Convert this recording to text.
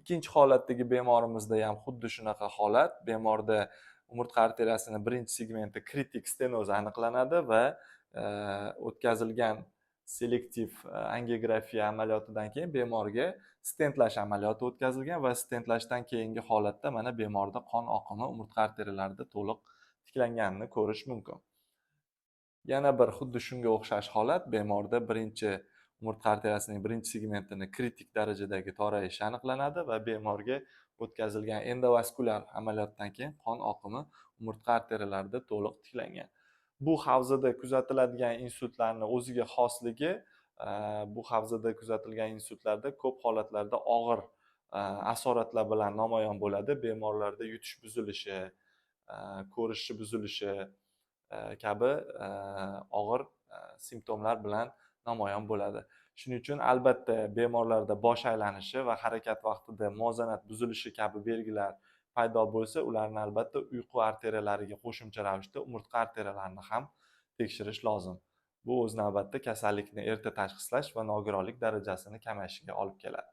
Ikkinchi holatdagi bemorimizda ham xuddi shunaqa holat. Bemorda umurtqa arteriyasining birinchi segmenti kritik stenoz aniqlanadi va o'tkazilgan selektiv angiografiya amaliyotidan keyin bemorga stentlash amaliyoti o'tkazilgan va stentlashdan keyingi holatda mana bemorda qon oqimi umurtqa arteriyalarida to'liq tiklanganini ko'rish mumkin. Yana bir xuddi shunga o'xshash holat, bemorda umurtqa arteriyasining birinchi segmentini kritik darajadagi torayishi aniqlanadi va bemorga o'tkazilgan endovaskulyar amaliyotdan keyin qon oqimi umurtqa arteriyalarida to'liq tiklangan. Bu havzada kuzatiladigan insultlarning o'ziga xosligi, bu havzada kuzatilgan insultlarda ko'p holatlarda og'ir asoratlar bilan namoyon bo'ladi. Bemorlarda yutish buzilishi, ko'rishi buzilishi kabi og'ir simptomlar bilan namoyon bo'ladi. Shuning uchun albatta bemorlarda bosh aylanishi va harakat vaqtida muvozanat buzilishi kabi belgilar paydo bo'lsa, ularni albatta uyqu arteriyalariga qo'shimcha ravishda umurtqa arteriyalarini ham tekshirish lozim. Bu o'z navbatida kasallikni erta tashxislash va nogironlik darajasini kamayishiga olib keladi.